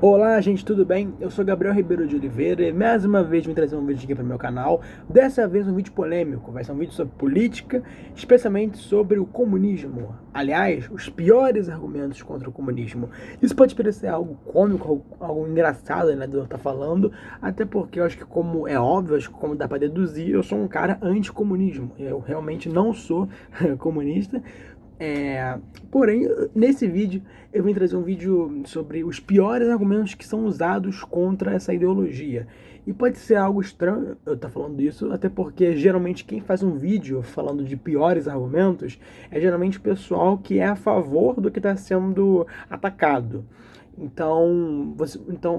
Olá, gente, tudo bem? Eu sou Gabriel Ribeiro de Oliveira e mais uma vez vim trazer um vídeo aqui para o meu canal. Dessa vez um vídeo polêmico, vai ser um vídeo sobre política, especialmente sobre o comunismo. Aliás, os piores argumentos contra o comunismo. Isso pode parecer algo cômico, algo engraçado, né, de eu estar falando, até porque eu acho que, como é óbvio, acho que como dá para deduzir, eu sou um cara anticomunismo. Eu realmente não sou comunista. Porém, nesse vídeo eu vim trazer um vídeo sobre os piores argumentos que são usados contra essa ideologia. E pode ser algo estranho eu estar falando isso, até porque geralmente quem faz um vídeo falando de piores argumentos é geralmente o pessoal que é a favor do que está sendo atacado. Então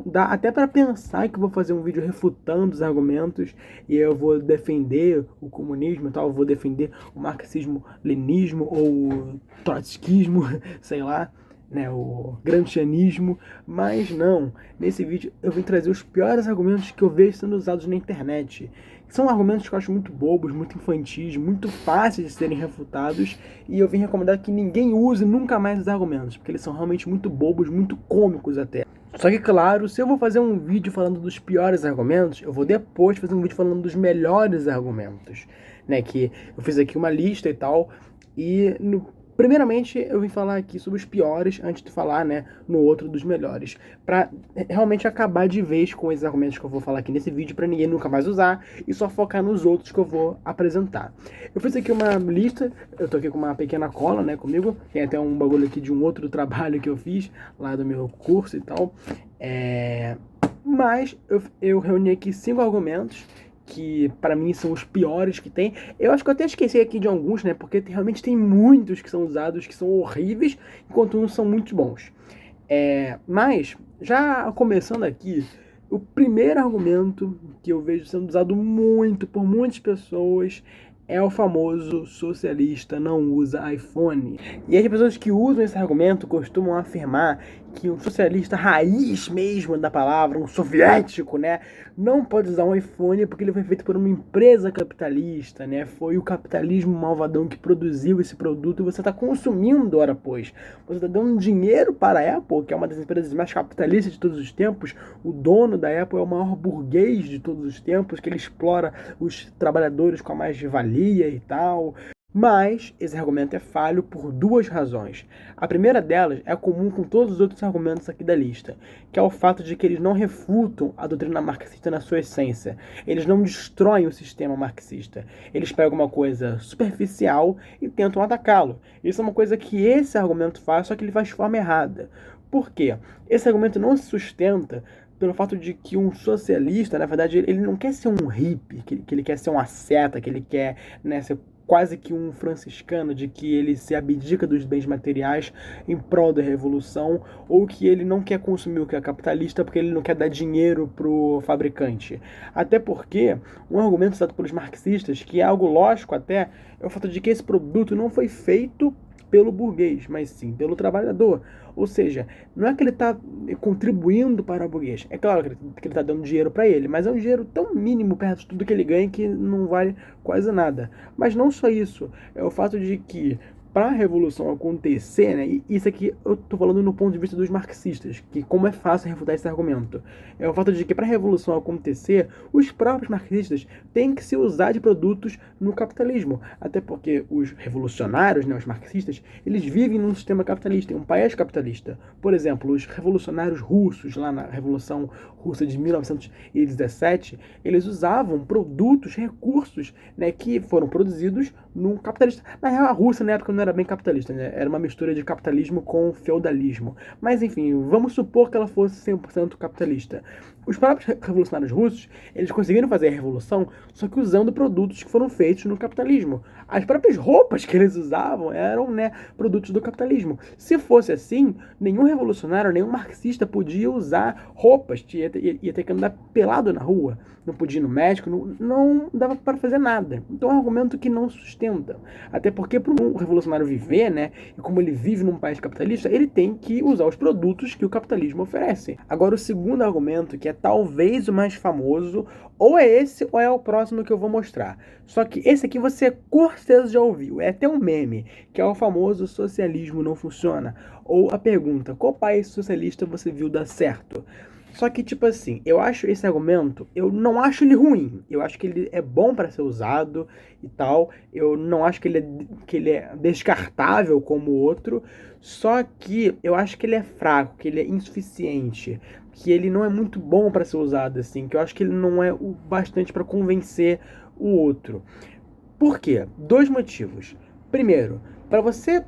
dá até para pensar que eu vou fazer um vídeo refutando os argumentos e eu vou defender o comunismo e tal, eu vou defender o marxismo-leninismo ou o trotskismo, sei lá, né, o gramscianismo, mas não. Nesse vídeo eu vim trazer os piores argumentos que eu vejo sendo usados na internet. São argumentos que eu acho muito bobos, muito infantis, muito fáceis de serem refutados, e eu vim recomendar que ninguém use nunca mais os argumentos, porque eles são realmente muito bobos, muito cômicos até. Só que, claro, se eu vou fazer um vídeo falando dos piores argumentos, eu vou depois fazer um vídeo falando dos melhores argumentos, né? Que eu fiz aqui uma lista e tal, e primeiramente eu vim falar aqui sobre os piores antes de falar, né, no outro dos melhores, para realmente acabar de vez com esses argumentos que eu vou falar aqui nesse vídeo, para ninguém nunca mais usar e só focar nos outros que eu vou apresentar. Eu fiz aqui uma lista, eu tô aqui com uma pequena cola, né, comigo, tem até um bagulho aqui de um outro trabalho que eu fiz lá do meu curso e tal, mas eu reuni aqui 5 argumentos que para mim são os piores que tem. Eu acho que eu até esqueci aqui de alguns, né? Porque realmente tem muitos que são usados que são horríveis, enquanto uns são muito bons. Mas, já começando aqui, o primeiro argumento que eu vejo sendo usado muito por muitas pessoas é o famoso socialista não usa iPhone. E as pessoas que usam esse argumento costumam afirmar que um socialista raiz mesmo da palavra, um soviético, né, não pode usar um iPhone porque ele foi feito por uma empresa capitalista, né? Foi o capitalismo malvadão que produziu esse produto e você está consumindo ora pois. Você está dando dinheiro para a Apple, que é uma das empresas mais capitalistas de todos os tempos. O dono da Apple é o maior burguês de todos os tempos, que ele explora os trabalhadores com a mais-valia e tal. Mas esse argumento é falho por duas razões. A primeira delas é comum com todos os outros argumentos aqui da lista, que é o fato de que eles não refutam a doutrina marxista na sua essência. Eles não destroem o sistema marxista. Eles pegam uma coisa superficial e tentam atacá-lo. Isso é uma coisa que esse argumento faz, só que ele faz de forma errada. Por quê? Esse argumento não se sustenta pelo fato de que um socialista, na verdade, ele não quer ser um hippie, que ele quer ser um asceta, que ele quer, né, ser quase que um franciscano, de que ele se abdica dos bens materiais em prol da revolução, ou que ele não quer consumir o que é capitalista porque ele não quer dar dinheiro pro fabricante. Até porque um argumento usado pelos marxistas, que é algo lógico até, é o fato de que esse produto não foi feito pelo burguês, mas sim pelo trabalhador. Ou seja, não é que ele está contribuindo para o burguês. É claro que ele está dando dinheiro para ele, mas é um dinheiro tão mínimo perto de tudo que ele ganha que não vale quase nada. Mas não só isso, é o fato de que para a revolução acontecer, né, e isso aqui eu estou falando no ponto de vista dos marxistas, que como é fácil refutar esse argumento, é o fato de que para a revolução acontecer, os próprios marxistas têm que se usar de produtos no capitalismo, até porque os revolucionários, né, os marxistas, eles vivem num sistema capitalista, em um país capitalista. Por exemplo, os revolucionários russos, lá na Revolução Russa de 1917, eles usavam produtos, recursos, né, que foram produzidos num capitalista. Na real, a Rússia na época não era bem capitalista, né? Era uma mistura de capitalismo com feudalismo. Mas enfim, vamos supor que ela fosse 100% capitalista. Os próprios revolucionários russos, eles conseguiram fazer a revolução, só que usando produtos que foram feitos no capitalismo. As próprias roupas que eles usavam eram, né, produtos do capitalismo. Se fosse assim, nenhum revolucionário, nenhum marxista podia usar roupas, ia ter que andar pelado na rua, não podia ir no médico, não dava para fazer nada. Então é um argumento que não sustenta. Até porque para um revolucionário viver, né, e como ele vive num país capitalista, ele tem que usar os produtos que o capitalismo oferece. Agora o segundo argumento, que é talvez o mais famoso, ou é esse ou é o próximo que eu vou mostrar. Só que esse aqui você com certeza já ouviu, é até um meme, que é o famoso socialismo não funciona. Ou a pergunta, qual país socialista você viu dar certo? Só que, tipo assim, eu acho esse argumento, eu não acho ele ruim. Eu acho que ele é bom para ser usado e tal. Eu não acho que ele é descartável como o outro. Só que eu acho que ele é fraco, que ele é insuficiente, que ele não é muito bom para ser usado assim, que eu acho que ele não é o bastante para convencer o outro. Por quê? Dois motivos. Primeiro, para você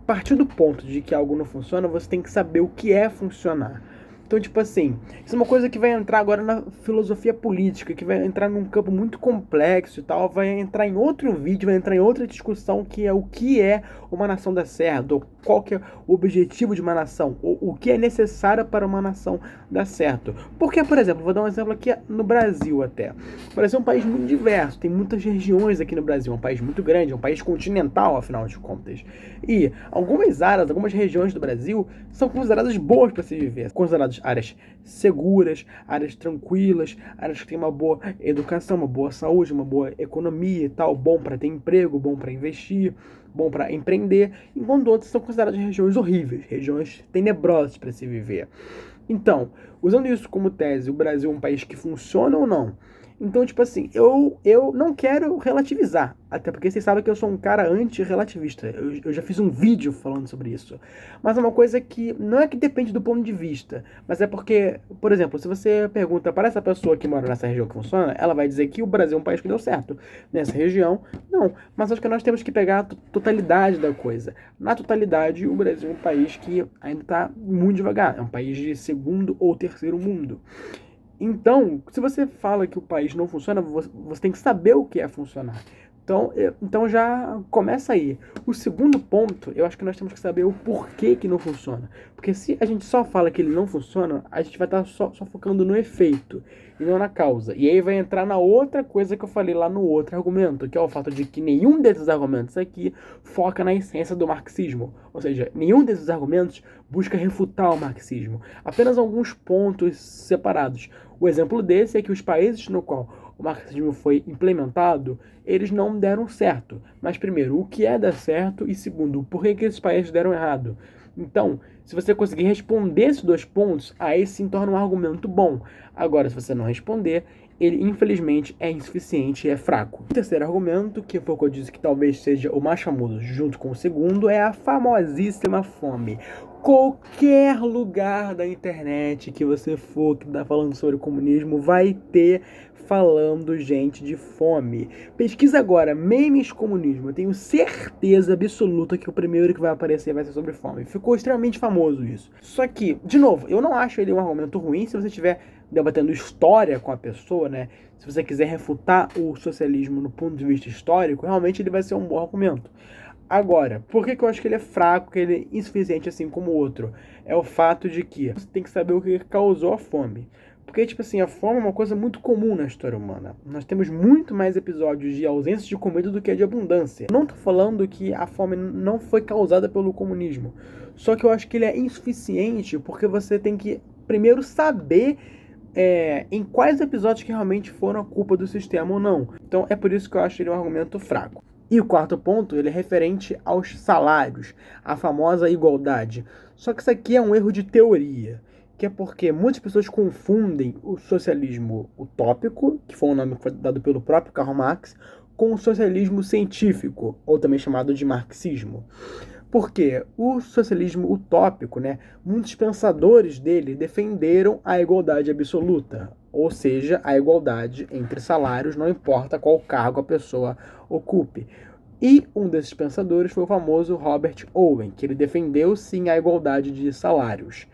partir do ponto de que algo não funciona, você tem que saber o que é funcionar. Então, tipo assim, isso é uma coisa que vai entrar agora na filosofia política, que vai entrar num campo muito complexo e tal, vai entrar em outro vídeo, vai entrar em outra discussão, que é o que é uma nação dar certo, ou qual que é o objetivo de uma nação, ou o que é necessário para uma nação dar certo. Porque, por exemplo, vou dar um exemplo aqui no Brasil até. O Brasil é um país muito diverso, tem muitas regiões aqui no Brasil, é um país muito grande, é um país continental, afinal de contas. E algumas áreas, algumas regiões do Brasil são consideradas boas para se viver, consideradas áreas seguras, áreas tranquilas, áreas que têm uma boa educação, uma boa saúde, uma boa economia e tal, bom para ter emprego, bom para investir, bom para empreender, enquanto outras são consideradas regiões horríveis, regiões tenebrosas para se viver. Então, usando isso como tese, o Brasil é um país que funciona ou não? Então, tipo assim, eu não quero relativizar. Até porque vocês sabem que eu sou um cara anti-relativista. Eu já fiz um vídeo falando sobre isso. Mas é uma coisa que não é que depende do ponto de vista. Mas é porque, por exemplo, se você pergunta para essa pessoa que mora nessa região que funciona, ela vai dizer que o Brasil é um país que deu certo. Nessa região, não. Mas acho que nós temos que pegar a totalidade da coisa. Na totalidade, o Brasil é um país que ainda está muito devagar. É um país de segundo ou terceiro mundo. Então, se você fala que o país não funciona, você tem que saber o que é funcionar. Então já começa aí. O segundo ponto, eu acho que nós temos que saber o porquê que não funciona. Porque se a gente só fala que ele não funciona, a gente vai estar só focando no efeito e não na causa. E aí vai entrar na outra coisa que eu falei lá no outro argumento, que é o fato de que nenhum desses argumentos aqui foca na essência do marxismo. Ou seja, nenhum desses argumentos busca refutar o marxismo. Apenas alguns pontos separados. O exemplo desse é que os países no qual o marxismo foi implementado, eles não deram certo. Mas primeiro, o que é dar certo? E segundo, por que esses países deram errado? Então, se você conseguir responder esses dois pontos, aí sim torna um argumento bom. Agora, se você não responder, ele infelizmente é insuficiente e é fraco. O terceiro argumento, que foi o que eu disse que talvez seja o mais famoso junto com o segundo, é a famosíssima fome. Qualquer lugar da internet que você for que tá falando sobre o comunismo vai ter falando gente de fome. Pesquisa agora, memes comunismo. Eu tenho certeza absoluta que o primeiro que vai aparecer vai ser sobre fome. Ficou extremamente famoso isso. Só que, de novo, eu não acho ele um argumento ruim se você estiver debatendo história com a pessoa, né? Se você quiser refutar o socialismo no ponto de vista histórico, realmente ele vai ser um bom argumento. Agora, por que eu acho que ele é fraco, que ele é insuficiente assim como o outro? É o fato de que você tem que saber o que causou a fome. Porque, tipo assim, a fome é uma coisa muito comum na história humana. Nós temos muito mais episódios de ausência de comida do que de abundância. Não tô falando que a fome não foi causada pelo comunismo. Só que eu acho que ele é insuficiente porque você tem que primeiro saber em quais episódios que realmente foram a culpa do sistema ou não. Então é por isso que eu acho ele um argumento fraco. E o quarto ponto, ele é referente aos salários, a famosa igualdade. Só que isso aqui é um erro de teoria, que é porque muitas pessoas confundem o socialismo utópico, que foi um nome que foi dado pelo próprio Karl Marx, com o socialismo científico, ou também chamado de marxismo. Porque o socialismo utópico, né, muitos pensadores dele defenderam a igualdade absoluta, ou seja, a igualdade entre salários, não importa qual cargo a pessoa ocupe. E um desses pensadores foi o famoso Robert Owen, que ele defendeu sim a igualdade de salários.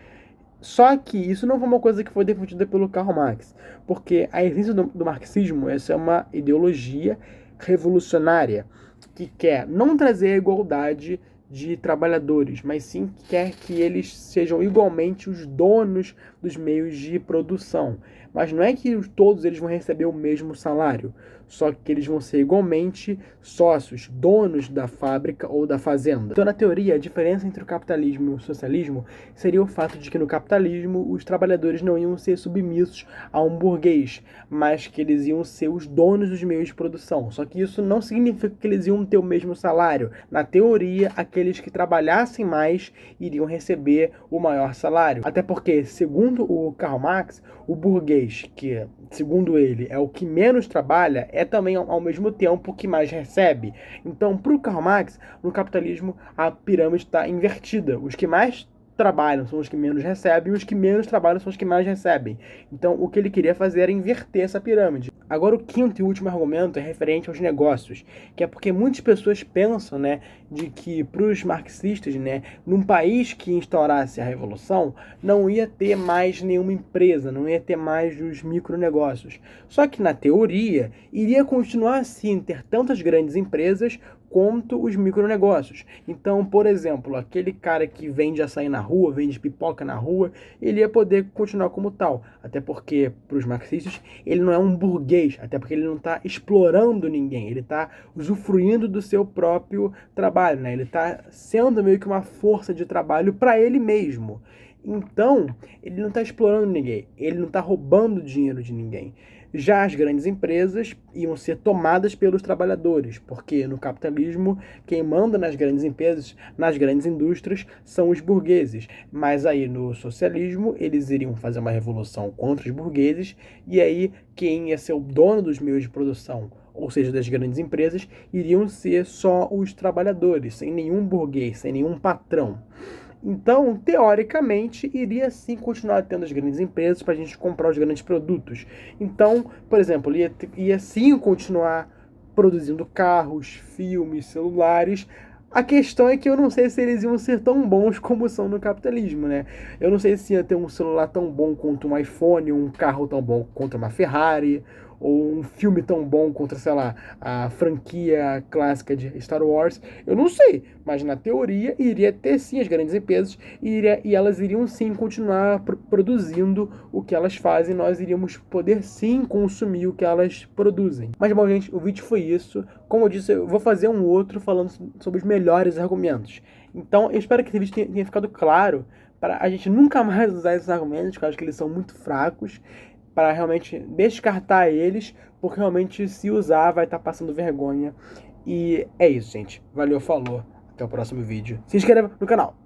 Só que isso não foi uma coisa que foi defendida pelo Karl Marx, porque a essência do marxismo essa é uma ideologia revolucionária que quer não trazer a igualdade de trabalhadores, mas sim quer que eles sejam igualmente os donos dos meios de produção. Mas não é que todos eles vão receber o mesmo salário. só que eles vão ser igualmente sócios, donos da fábrica ou da fazenda. Então, na teoria, a diferença entre o capitalismo e o socialismo seria o fato de que no capitalismo os trabalhadores não iam ser submissos a um burguês, mas que eles iam ser os donos dos meios de produção. Só que isso não significa que eles iam ter o mesmo salário. Na teoria, aqueles que trabalhassem mais iriam receber o maior salário. Até porque, segundo o Karl Marx, o burguês, que segundo ele é o que menos trabalha, é também ao mesmo tempo o que mais recebe. Então, para o Karl Marx, no capitalismo a pirâmide está invertida. Os que mais trabalham são os que menos recebem, e os que menos trabalham são os que mais recebem. Então, o que ele queria fazer era inverter essa pirâmide. Agora, o quinto e último argumento é referente aos negócios, que é porque muitas pessoas pensam, né, de que para os marxistas, né, num país que instaurasse a revolução, não ia ter mais nenhuma empresa, não ia ter mais os micronegócios. Só que na teoria, iria continuar assim ter tantas grandes empresas quanto os micronegócios. Então, por exemplo, aquele cara que vende açaí na rua, vende pipoca na rua, ele ia poder continuar como tal. Até porque, para os marxistas, ele não é um burguês, até porque ele não está explorando ninguém, ele está usufruindo do seu próprio trabalho, né? Ele está sendo meio que uma força de trabalho para ele mesmo. Então, ele não está explorando ninguém, ele não está roubando dinheiro de ninguém. Já as grandes empresas iam ser tomadas pelos trabalhadores, porque no capitalismo quem manda nas grandes empresas, nas grandes indústrias, são os burgueses. Mas aí no socialismo eles iriam fazer uma revolução contra os burgueses, e aí quem ia ser o dono dos meios de produção, ou seja, das grandes empresas, iriam ser só os trabalhadores, sem nenhum burguês, sem nenhum patrão. Então, teoricamente, iria sim continuar tendo as grandes empresas para a gente comprar os grandes produtos. Então, por exemplo, ia sim continuar produzindo carros, filmes, celulares. A questão é que eu não sei se eles iam ser tão bons como são no capitalismo, né? Eu não sei se ia ter um celular tão bom quanto um iPhone, um carro tão bom quanto uma Ferrari, ou um filme tão bom contra, sei lá, a franquia clássica de Star Wars. Eu não sei, mas na teoria iria ter sim as grandes empresas e elas iriam sim continuar produzindo o que elas fazem, nós iríamos poder sim consumir o que elas produzem. Mas bom, gente, o vídeo foi isso. Como eu disse, eu vou fazer um outro falando sobre os melhores argumentos. Então, eu espero que esse vídeo tenha ficado claro para a gente nunca mais usar esses argumentos, porque eu acho que eles são muito fracos, para realmente descartar eles, porque realmente se usar vai estar passando vergonha. E é isso, gente. Valeu, falou. Até o próximo vídeo. Se inscreva no canal.